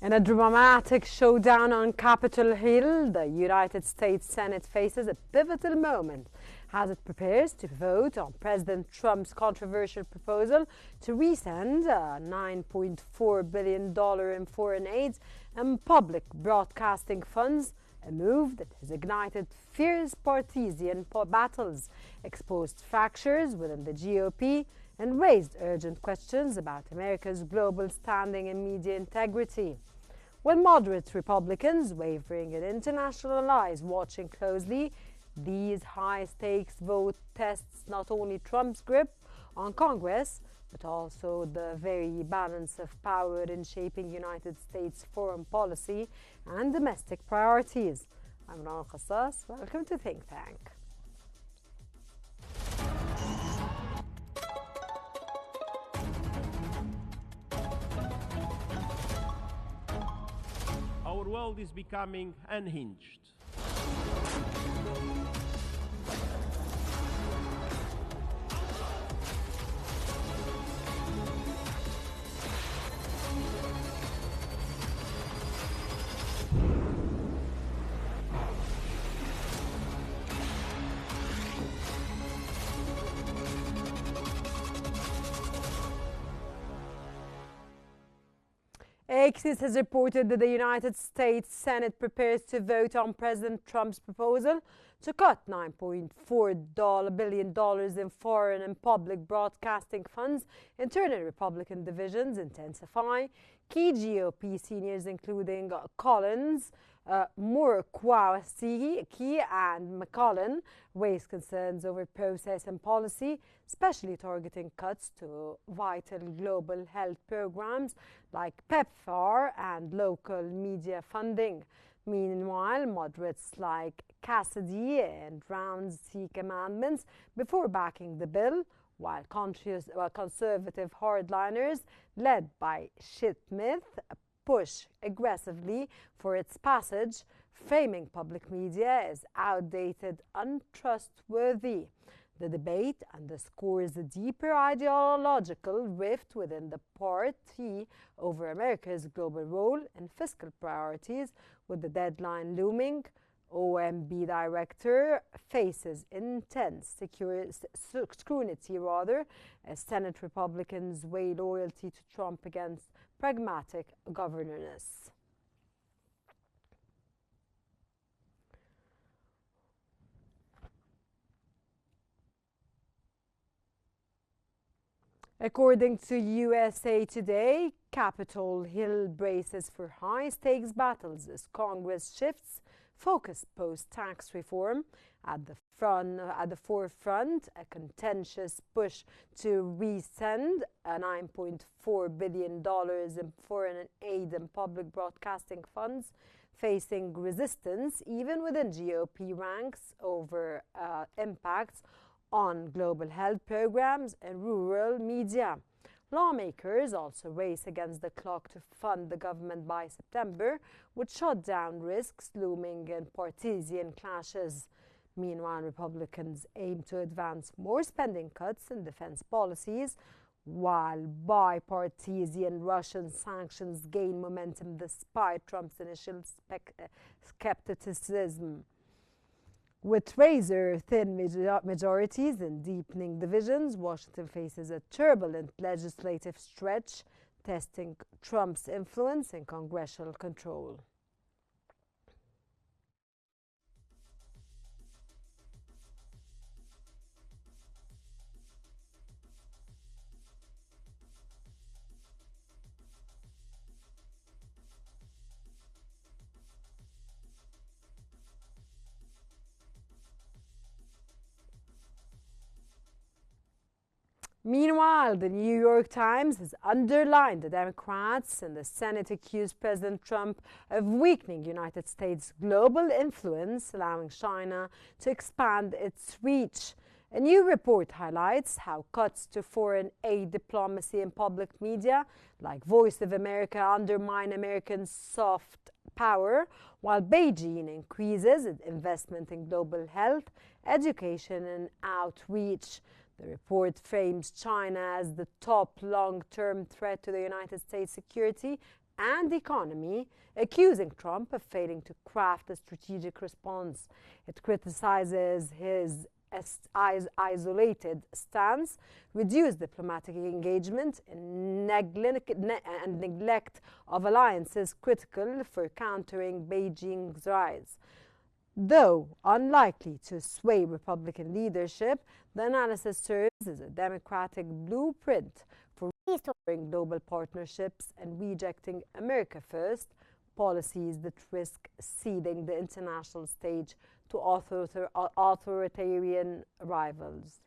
In a dramatic showdown on Capitol Hill, the United States Senate faces a pivotal moment as it prepares to vote on President Trump's controversial proposal to resend $9.4 billion in foreign aid and public broadcasting funds, a move that has ignited fierce partisan battles, exposed fractures within the GOP, and raised urgent questions about America's global standing and media integrity. With moderate Republicans wavering and international allies watching closely, these high-stakes vote tests not only Trump's grip on Congress, but also the very balance of power in shaping United States foreign policy and domestic priorities. I'm Rana Qassas. Welcome to Think Tank. Our world is becoming unhinged. Qnews has reported that the United States Senate prepares to vote on President Trump's proposal to cut $9.4 billion in foreign and public broadcasting funds. Internal Republican divisions intensify. Key GOP seniors, including Collins, Murkowski and McCollum, raised concerns over process and policy, especially targeting cuts to vital global health programs like PEPFAR and local media funding. Meanwhile, moderates like Cassidy and Rounds seek amendments before backing the bill, while conservative hardliners, led by Smith, push aggressively for its passage, framing public media as outdated, untrustworthy. The debate underscores a deeper ideological rift within the party over America's global role and fiscal priorities, with the deadline looming. OMB director faces intense scrutiny as Senate Republicans weigh loyalty to Trump against pragmatic governance. According to USA Today, Capitol Hill braces for high-stakes battles as Congress shifts focus post-tax reform. At the forefront, a contentious push to resend $9.4 billion in foreign aid and public broadcasting funds, facing resistance even within GOP ranks over impacts on global health programs and rural media. Lawmakers also race against the clock to fund the government by September, with shutdown risks looming in partisan clashes. Meanwhile, Republicans aim to advance more spending cuts and defense policies, while bipartisan Russian sanctions gain momentum despite Trump's initial skepticism. With razor-thin majorities and deepening divisions, Washington faces a turbulent legislative stretch, testing Trump's influence and congressional control. Meanwhile, the New York Times has underlined the Democrats in the Senate accused President Trump of weakening United States' global influence, allowing China to expand its reach. A new report highlights how cuts to foreign aid diplomacy and public media, like Voice of America, undermine American soft power, while Beijing increases its investment in global health, education, and outreach. The report frames China as the top long-term threat to the United States security and economy, accusing Trump of failing to craft a strategic response. It criticizes his isolated stance, reduced diplomatic engagement, and neglect of alliances critical for countering Beijing's rise. Though unlikely to sway Republican leadership, the analysis serves as a democratic blueprint for restoring global partnerships and rejecting America First policies that risk ceding the international stage to authoritarian rivals.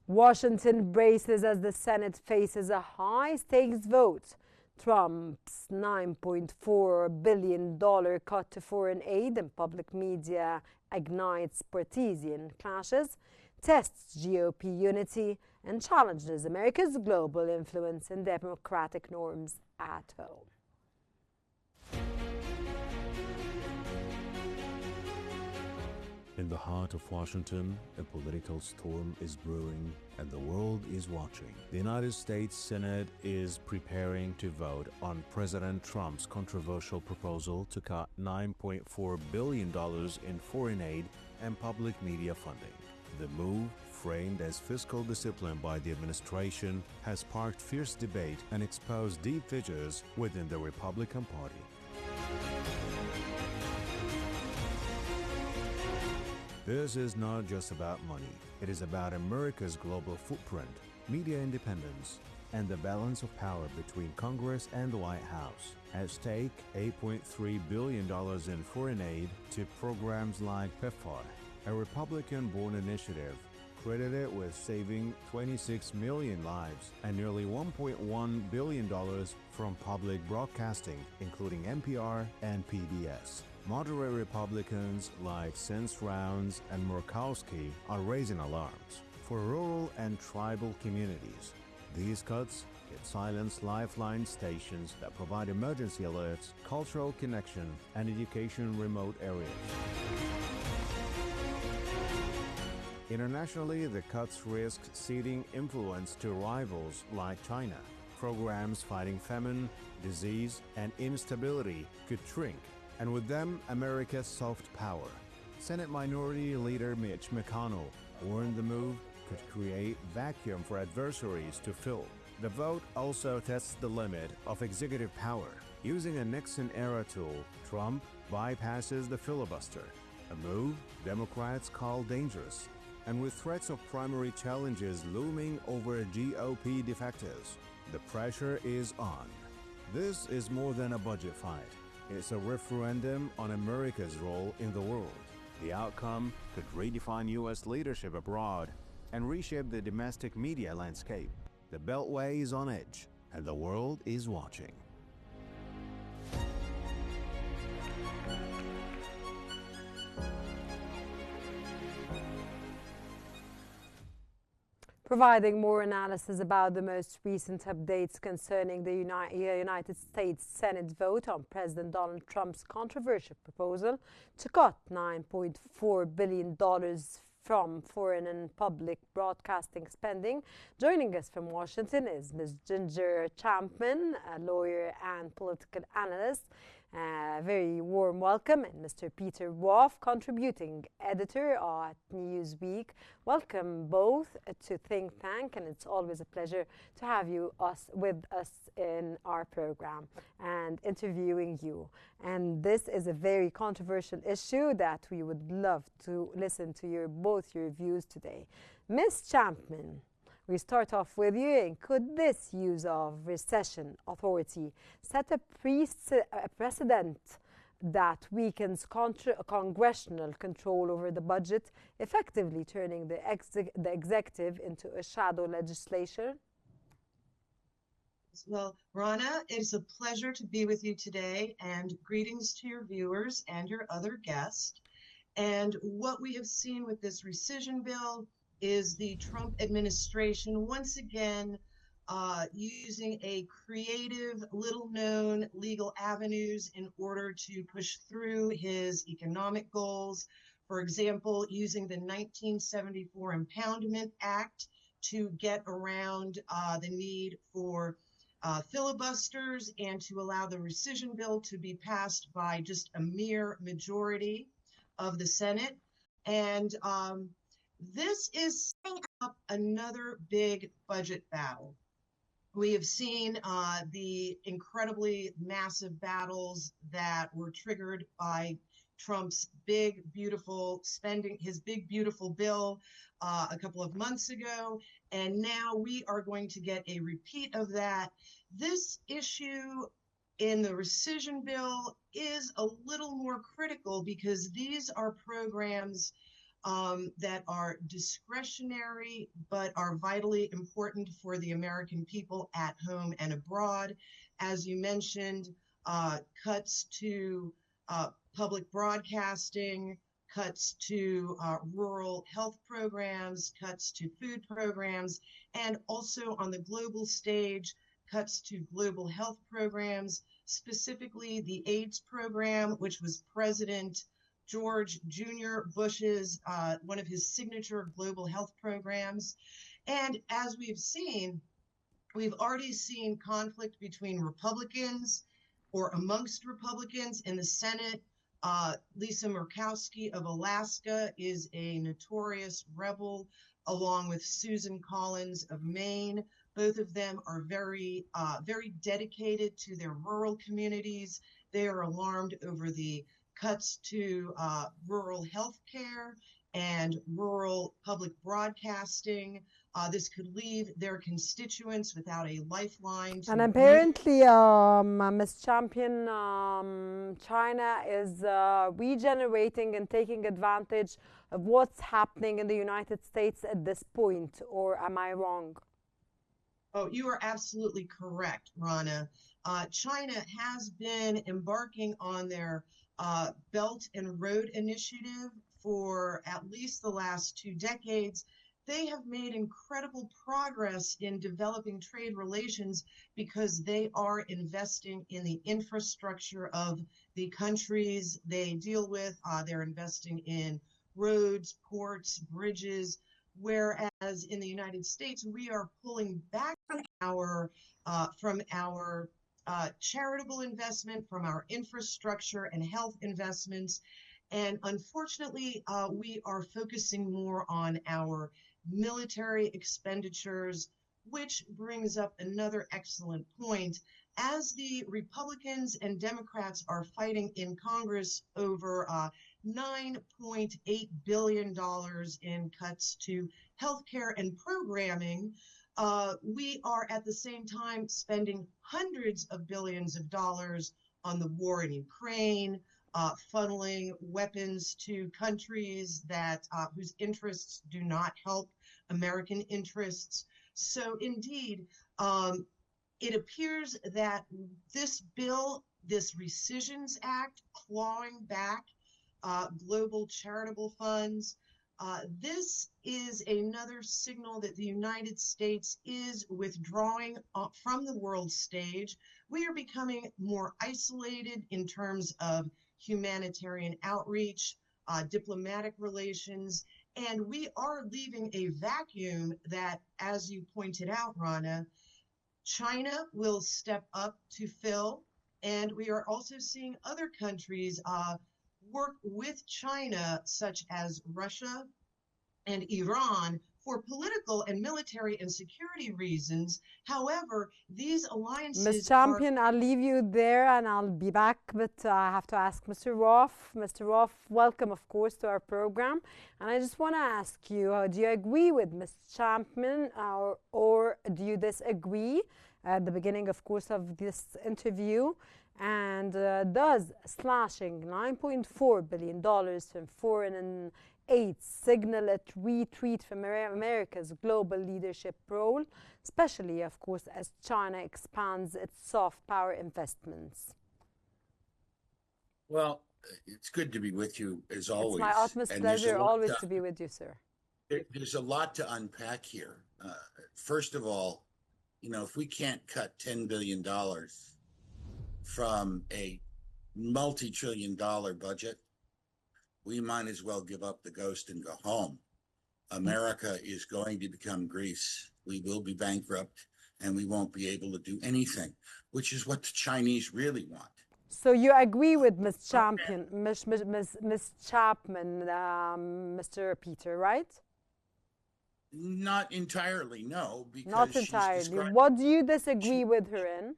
Washington braces as the Senate faces a high-stakes vote. Trump's $9.4 billion cut to foreign aid and public media ignites partisan clashes, tests GOP unity, and challenges America's global influence and democratic norms at home. In the heart of Washington, a political storm is brewing and the world is watching. The United States Senate is preparing to vote on President Trump's controversial proposal to cut $9.4 billion in foreign aid and public media funding. The move, framed as fiscal discipline by the administration, has sparked fierce debate and exposed deep fissures within the Republican Party. This is not just about money. It is about America's global footprint, media independence, and the balance of power between Congress and the White House. At stake, $8.3 billion in foreign aid to programs like PEPFAR, a Republican-born initiative credited with saving 26 million lives, and nearly $1.1 billion from public broadcasting, including NPR and PBS. Moderate Republicans like Sense Rounds and Murkowski are raising alarms. For rural and tribal communities, these cuts could silence lifeline stations that provide emergency alerts, cultural connection, and education in remote areas. Internationally, the cuts risk ceding influence to rivals like China. Programs fighting famine, disease, and instability could shrink, and with them, America's soft power. Senate Minority Leader Mitch McConnell warned the move could create vacuum for adversaries to fill. The vote also tests the limit of executive power. Using a Nixon-era tool, Trump bypasses the filibuster, a move Democrats call dangerous. And with threats of primary challenges looming over GOP defectors, the pressure is on. This is more than a budget fight. It's a referendum on America's role in the world. The outcome could redefine U.S. leadership abroad and reshape the domestic media landscape. The Beltway is on edge, and the world is watching. Providing more analysis about the most recent updates concerning the United States Senate vote on President Donald Trump's controversial proposal to cut $9.4 billion from foreign and public broadcasting spending. Joining us from Washington is Ms. Ginger Champman, a lawyer and political analyst. Very warm welcome, and Mr. Peter Woff, contributing editor at Newsweek. Welcome both to Think Tank, and it's always a pleasure to have you with us in our program and interviewing you. And this is a very controversial issue that we would love to listen to both your views today. Ms. Champman, we start off with you. And could this use of recession authority set a precedent that weakens congressional control over the budget, effectively turning the executive into a shadow legislature? Well, Rana, it's a pleasure to be with you today, and greetings to your viewers and your other guests. And what we have seen with this rescission bill is the Trump administration once again using a creative, little-known legal avenues in order to push through his economic goals. For example, using the 1974 Impoundment Act to get around the need for filibusters and to allow the rescission bill to be passed by just a mere majority of the Senate. And this is setting up another big budget battle. We have seen the incredibly massive battles that were triggered by Trump's big, beautiful spending, his big, beautiful bill a couple of months ago. And now we are going to get a repeat of that. This issue in the rescission bill is a little more critical because these are programs that are discretionary but are vitally important for the American people at home and abroad. As you mentioned, cuts to public broadcasting, cuts to rural health programs, cuts to food programs, and also on the global stage, cuts to global health programs, specifically the AIDS program, which was President George Jr. Bush's, one of his signature global health programs. And as we've already seen conflict between Republicans or amongst Republicans in the Senate. Lisa Murkowski of Alaska is a notorious rebel, along with Susan Collins of Maine. Both of them are very dedicated to their rural communities. They are alarmed over the cuts to rural health care and rural public broadcasting. This could leave their constituents without a lifeline. And apparently, Ms. Champion, China is regenerating and taking advantage of what's happening in the United States at this point, or am I wrong? Oh, you are absolutely correct, Rana. China has been embarking on their Belt and Road Initiative for at least the last 2 decades. They have made incredible progress in developing trade relations because they are investing in the infrastructure of the countries they deal with. They're investing in roads, ports, bridges, whereas in the United States, we are pulling back from our charitable investment, from our infrastructure and health investments. And unfortunately, we are focusing more on our military expenditures, which brings up another excellent point. As the Republicans and Democrats are fighting in Congress over $9.8 billion in cuts to healthcare and programming, we are at the same time spending hundreds of billions of dollars on the war in Ukraine, funneling weapons to countries that whose interests do not help American interests. So indeed, it appears that this bill, this Rescissions Act, clawing back global charitable funds, this is another signal that the United States is withdrawing from the world stage. We are becoming more isolated in terms of humanitarian outreach, diplomatic relations, and we are leaving a vacuum that, as you pointed out, Rana, China will step up to fill, and we are also seeing other countries work with China, such as Russia and Iran, for political and military and security reasons. However, these alliances Ms. Champion, I'll leave you there and I'll be back, but I have to ask Mr. Roth. Mr. Roth, welcome, of course, to our program. And I just want to ask you, do you agree with Ms. Champion or do you disagree at the beginning, of course, of this interview? And does slashing $9.4 billion from foreign aid signal a retreat from America's global leadership role, especially, of course, as China expands its soft power investments? Well, it's good to be with you as always. It's my utmost pleasure always to be with you, sir. There's a lot to unpack here. First of all, if we can't cut $10 billion from a multi-trillion-dollar budget, we might as well give up the ghost and go home. America is going to become Greece. We will be bankrupt and we won't be able to do anything, which is what the Chinese really want. So you agree with Ms. Champion, Ms. Chapman, Mr. Peter, right? Not entirely, no, because not entirely. What do you disagree with her in?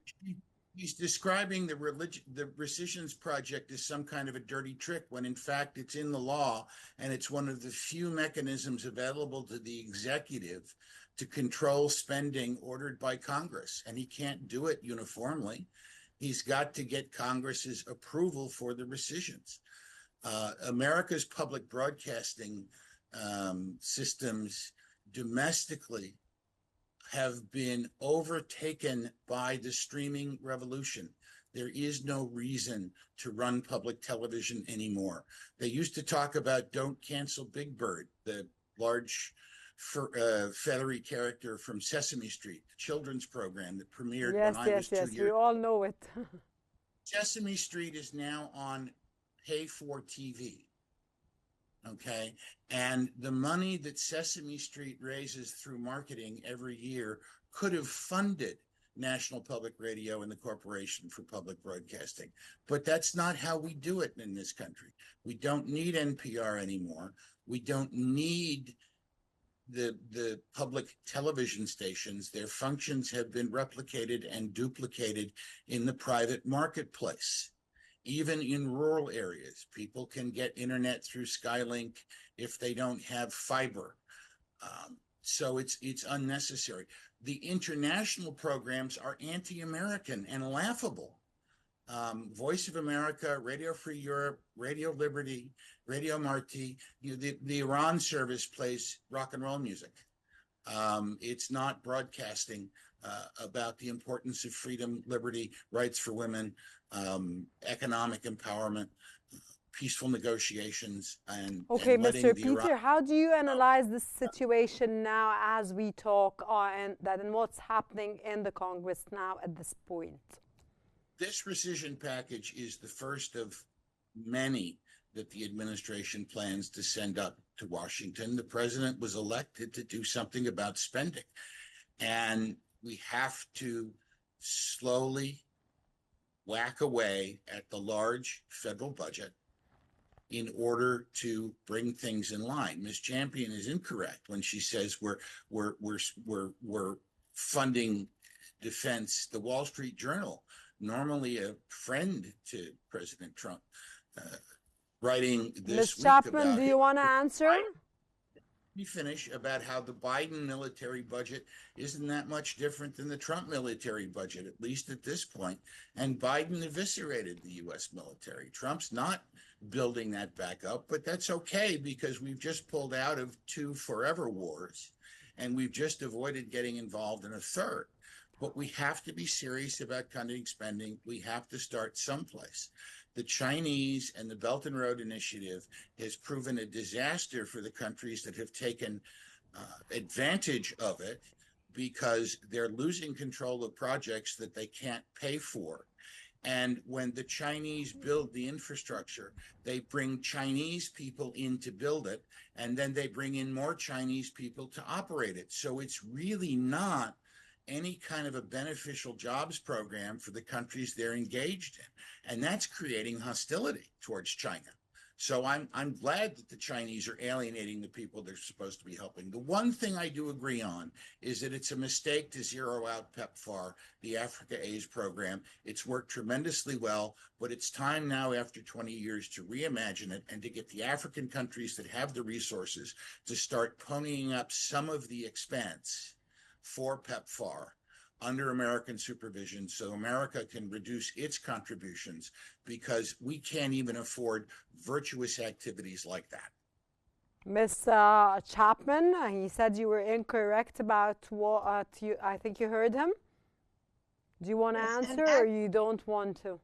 He's describing the rescissions project as some kind of a dirty trick, when in fact it's in the law, and it's one of the few mechanisms available to the executive to control spending ordered by Congress, and he can't do it uniformly. He's got to get Congress's approval for the rescissions. America's public broadcasting systems domestically have been overtaken by the streaming revolution. There is no reason to run public television anymore. They used to talk about Don't Cancel Big Bird, the large feathery character from Sesame Street, the children's program that premiered when I was 2 years. Yes, we all know it. Sesame Street is now on pay for TV. Okay. And the money that Sesame Street raises through marketing every year could have funded National Public Radio and the Corporation for Public Broadcasting. But that's not how we do it in this country. We don't need NPR anymore. We don't need the public television stations. Their functions have been replicated and duplicated in the private marketplace. Even in rural areas, people can get internet through Skylink if they don't have fiber. So it's unnecessary. The international programs are anti-American and laughable. Voice of America, Radio Free Europe, Radio Liberty, Radio Marti, the Iran service plays rock and roll music. It's not broadcasting about the importance of freedom, liberty, rights for women, economic empowerment, peaceful negotiations, and okay, and Mr. Peter, how do you analyze this situation now as we talk and what's happening in the Congress now at this point? This rescission package is the first of many that the administration plans to send up to Washington. The president was elected to do something about spending, and we have to slowly whack away at the large federal budget in order to bring things in line. Ms. Champion is incorrect when she says we're funding defense. The Wall Street Journal, normally a friend to President Trump, writing this Ms. Chapman, do you want to answer? Let me finish about how the Biden military budget isn't that much different than the Trump military budget, at least at this point. And Biden eviscerated the U.S. military. Trump's not building that back up, but that's okay because we've just pulled out of 2 forever wars and we've just avoided getting involved in a third. But we have to be serious about cutting spending. We have to start someplace. The Chinese and the Belt and Road Initiative has proven a disaster for the countries that have taken advantage of it because they're losing control of projects that they can't pay for. And when the Chinese build the infrastructure, they bring Chinese people in to build it, and then they bring in more Chinese people to operate it. So it's really not any kind of a beneficial jobs program for the countries they're engaged in. And that's creating hostility towards China. So I'm glad that the Chinese are alienating the people they're supposed to be helping. The one thing I do agree on is that it's a mistake to zero out PEPFAR, the Africa AIDS program. It's worked tremendously well, but it's time now after 20 years to reimagine it and to get the African countries that have the resources to start ponying up some of the expense for PEPFAR under American supervision so America can reduce its contributions because we can't even afford virtuous activities like that. Ms. Chapman, he said you were incorrect about what I think you heard him. Do you want to answer or you don't want to?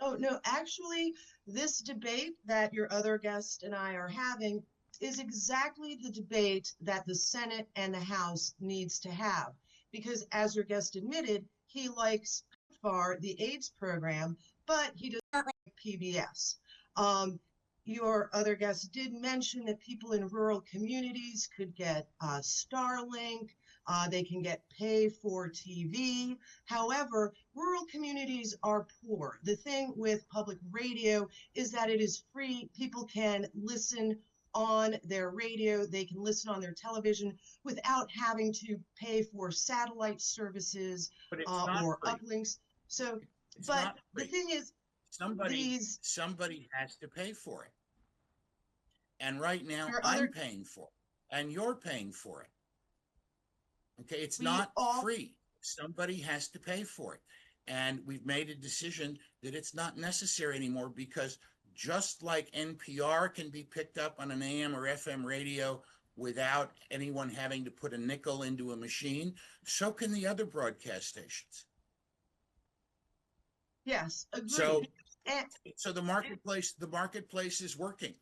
Oh, no, actually, this debate that your other guest and I are having is exactly the debate that the Senate and the House needs to have. Because as your guest admitted, he likes PEPFAR, the AIDS program, but he does not like PBS. Your other guest did mention that people in rural communities could get Starlink, they can get pay for TV. However, rural communities are poor. The thing with public radio is that it is free. People can listen on their radio, they can listen on their television without having to pay for satellite services But it's not or free. uplinks. So, It's but not the free. thing is, Somebody has to pay for it. And right now Your I'm other- paying for it and you're paying for it. Okay, it's We not all- free. Somebody has to pay for it. And we've made a decision that it's not necessary anymore, because just like NPR can be picked up on an AM or FM radio without anyone having to put a nickel into a machine, so can the other broadcast stations. Yes, agreed. So the marketplace is working.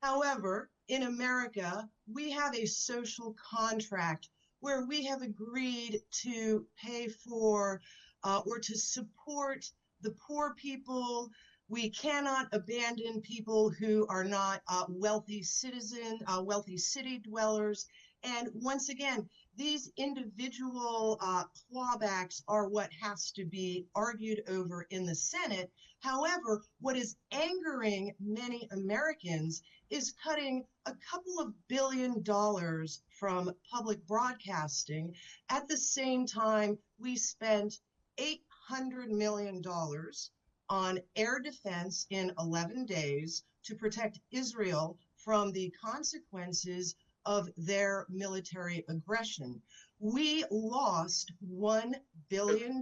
However, in America, we have a social contract where we have agreed to pay for or to support the poor people. We cannot abandon people who are not wealthy city dwellers. And once again, these individual clawbacks are what has to be argued over in the Senate. However, what is angering many Americans is cutting a couple of $1 billion from public broadcasting. At the same time, we spent $800 million on air defense in 11 days to protect Israel from the consequences of their military aggression. We lost $1 billion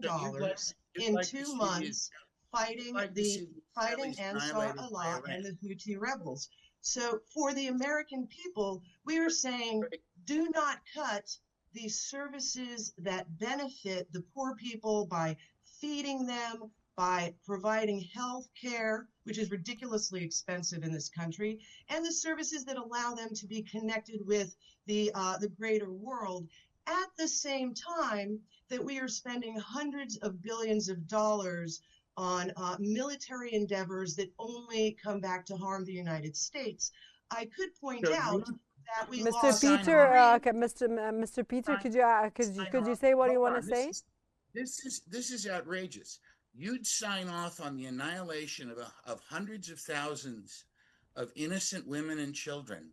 in 2 months fighting Ansar Allah and the Houthi rebels. So for the American people, we are saying, do not cut the services that benefit the poor people by feeding them, by providing health care, which is ridiculously expensive in this country, and the services that allow them to be connected with the greater world, at the same time that we are spending hundreds of billions of dollars on military endeavors that only come back to harm the United States. I could point out that we Mr. lost Peter, Mr. Peter, could you say what you want to say? This is outrageous. You'd sign off on the annihilation of hundreds of thousands of innocent women and children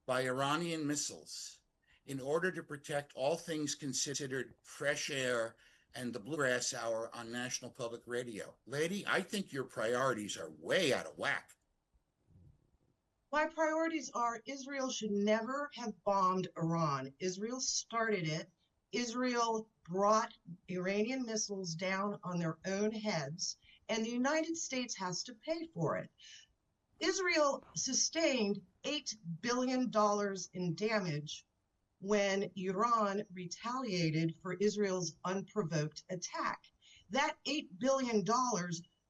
by Iranian missiles in order to protect all things considered fresh air and the Bluegrass Hour on National Public Radio. Lady, I think your priorities are way out of whack. My priorities are Israel should never have bombed Iran. Israel started it. Israel brought Iranian missiles down on their own heads, and the United States has to pay for it. Israel sustained $8 billion in damage when Iran retaliated for Israel's unprovoked attack. That $8 billion,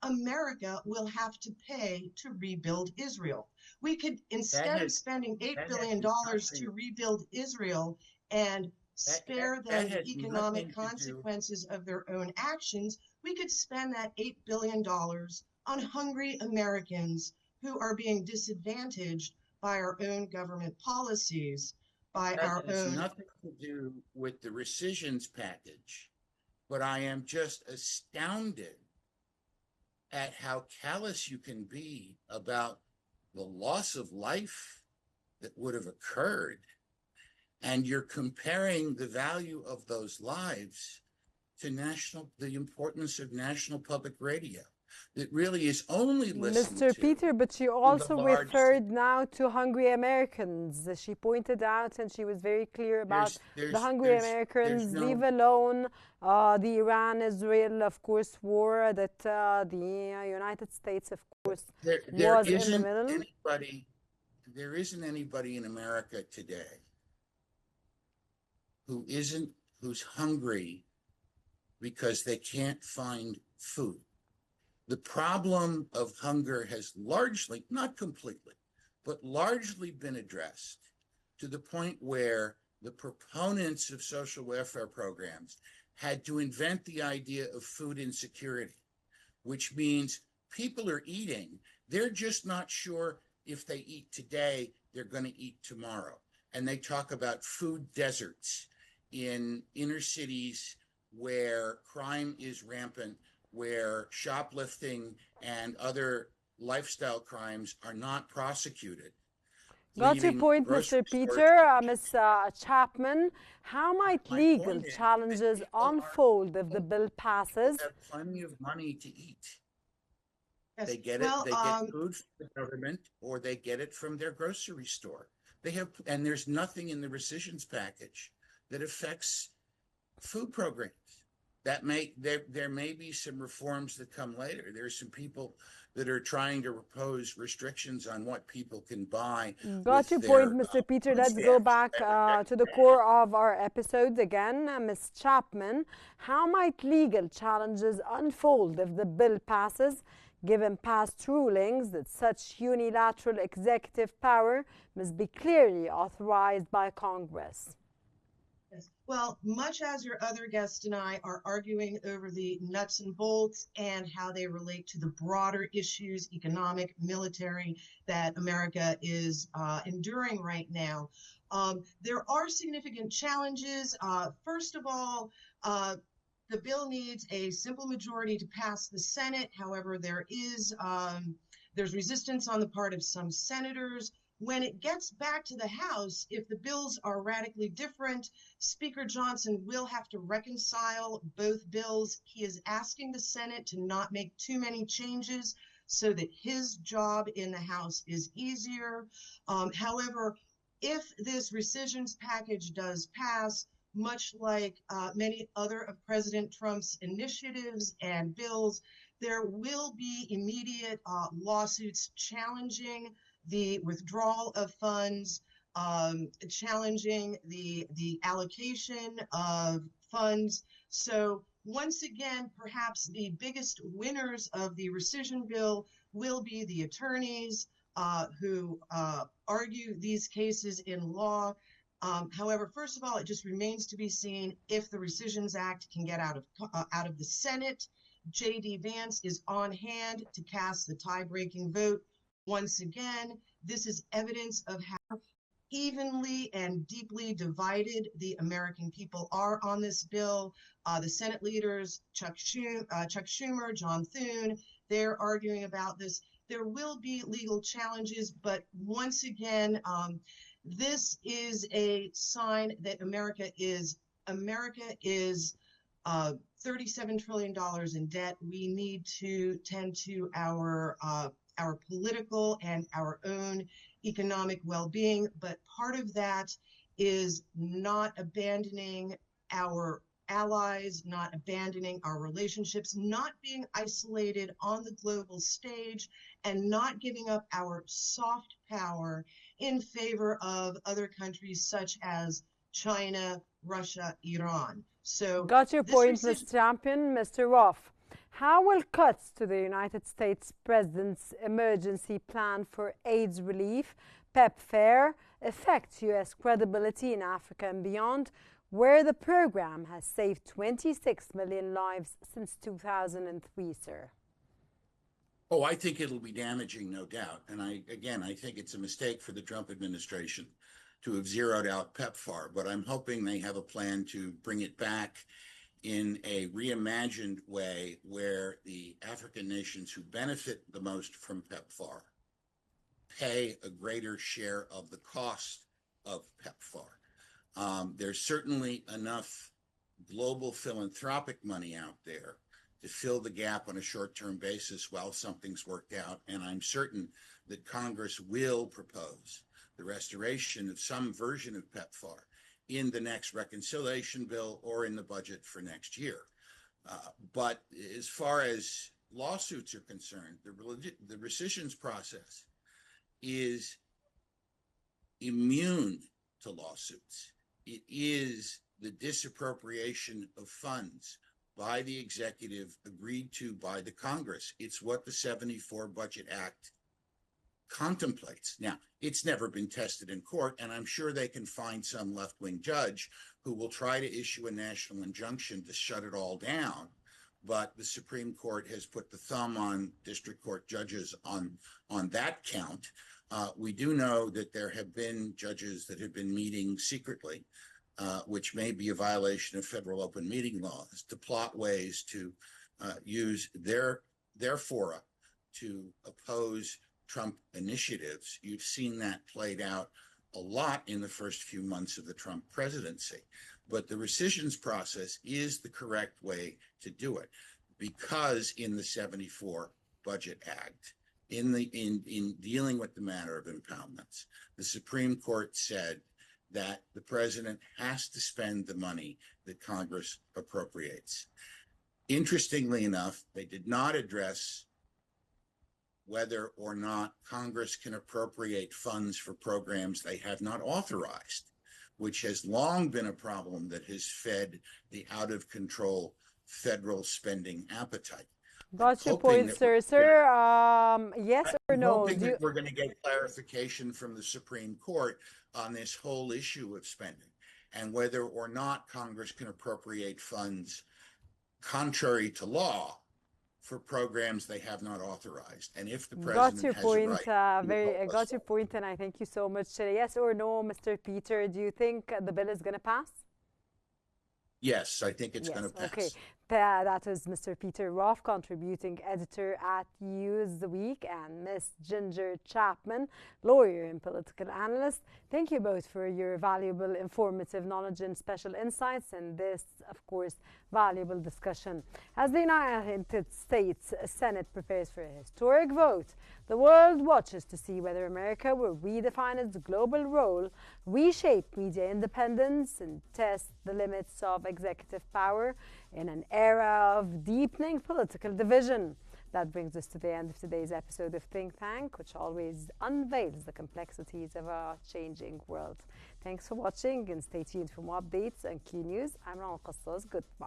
America will have to pay to rebuild Israel. We could, instead of spending $8 billion to rebuild Israel and spare them the economic consequences of their own actions, we could spend that $8 billion on hungry Americans who are being disadvantaged by our own government policies. That has nothing to do with the rescissions package, but I am just astounded at how callous you can be about the loss of life that would have occurred. And you're comparing the value of those lives to the importance of national public radio. That really is only listened to. Mr. Peter, but she also referred now to hungry Americans. She pointed out, and she was very clear about the hungry Americans. Leave alone the Iran-Israel, of course, war that the United States, of course, was in the middle. There isn't anybody in America today who's hungry because they can't find food. The problem of hunger has largely, not completely, but largely been addressed to the point where the proponents of social welfare programs had to invent the idea of food insecurity, which means people are eating. They're just not sure if they eat today, they're going to eat tomorrow. And they talk about food deserts in inner cities where crime is rampant, where shoplifting and other lifestyle crimes are not prosecuted. Got your Leaving point, grocery Mr. stores. Peter. Ms. Chapman, how might My legal point is that challenges unfold if the bill people passes? have plenty of money to eat. Yes. They get Well, it. They get food from the government, or they get it from their grocery store. They have, and there's nothing in the rescissions package that affects food programs. That there may be some reforms that come later. There's some people that are trying to impose restrictions on what people can buy. Got your point, Mr. Peter. Let's go back to the core of our episode again. Ms. Chapman, how might legal challenges unfold if the bill passes, given past rulings that such unilateral executive power must be clearly authorized by Congress? Yes. Well, much as your other guest and I are arguing over the nuts and bolts and how they relate to the broader issues, economic, military, that America is enduring right now, there are significant challenges. First of all, the bill needs a simple majority to pass the Senate. However, there's resistance on the part of some senators. When it gets back to the House, if the bills are radically different, Speaker Johnson will have to reconcile both bills. He is asking the Senate to not make too many changes so that his job in the House is easier. However, if this rescissions package does pass, much like many other of President Trump's initiatives and bills, there will be immediate lawsuits challenging the withdrawal of funds, challenging the allocation of funds. So once again, perhaps the biggest winners of the rescission bill will be the attorneys who argue these cases in law. However, first of all, it just remains to be seen if the Rescissions Act can get out of the Senate. J.D. Vance is on hand to cast the tie-breaking vote. Once again, this is evidence of how evenly and deeply divided the American people are on this bill. The Senate leaders, Chuck Schumer, John Thune, they're arguing about this. There will be legal challenges, but once again, this is a sign that America is $37 trillion in debt. We need to tend to our political and our own economic well-being, but part of that is not abandoning our allies, not abandoning our relationships, not being isolated on the global stage, and not giving up our soft power in favor of other countries such as China, Russia, Iran. So got your point, Ms. Champion. Mr. Roth, how will cuts to the United States President's emergency plan for AIDS relief, PEPFAR, affect U.S. credibility in Africa and beyond, where the program has saved 26 million lives since 2003, sir? Oh, I think it'll be damaging, no doubt. And I think it's a mistake for the Trump administration to have zeroed out PEPFAR, but I'm hoping they have a plan to bring it back in a reimagined way where the African nations who benefit the most from PEPFAR pay a greater share of the cost of PEPFAR. There's certainly enough global philanthropic money out there to fill the gap on a short-term basis while something's worked out, and I'm certain that Congress will propose the restoration of some version of PEPFAR in the next reconciliation bill or in the budget for next year. But as far as lawsuits are concerned, the rescissions process is immune to lawsuits. It is the disappropriation of funds by the executive, agreed to by the Congress. It's what the 74 Budget Act contemplates. Now, it's never been tested in court, and I'm sure they can find some left-wing judge who will try to issue a national injunction to shut it all down. But the Supreme Court has put the thumb on district court judges on that count. We do know that there have been judges that have been meeting secretly, which may be a violation of federal open meeting laws, to plot ways to use their fora to oppose Trump initiatives. You've seen that played out a lot in the first few months of the Trump presidency. But the rescissions process is the correct way to do it, because in the 74 Budget Act, in dealing with the matter of impoundments, the Supreme Court said that the president has to spend the money that Congress appropriates. Interestingly enough, they did not address whether or not Congress can appropriate funds for programs they have not authorized, which has long been a problem that has fed the out-of-control federal spending appetite. Got your point, sir. Yes or no? I'm hoping that we're going to get clarification from the Supreme Court on this whole issue of spending and whether or not Congress can appropriate funds contrary to law for programs they have not authorized. And if the president got your has point, a right, got your point, and I thank you so much. Yes or no, Mr. Peter? Do you think the bill is going to pass? Yes, I think it's going to pass. Okay, that was Mr. Peter Roth, contributing editor at Qnews The Week, and Miss Ginger Chapman, lawyer and political analyst. Thank you both for your valuable, informative knowledge and special insights in this, of course, valuable discussion. As the United States Senate prepares for a historic vote, the world watches to see whether America will redefine its global role, reshape media independence, and test the limits of executive power in an era of deepening political division. That brings us to the end of today's episode of Think Tank, which always unveils the complexities of our changing world. Thanks for watching, and stay tuned for more updates on Qnews. I'm Ron Qasas. Goodbye.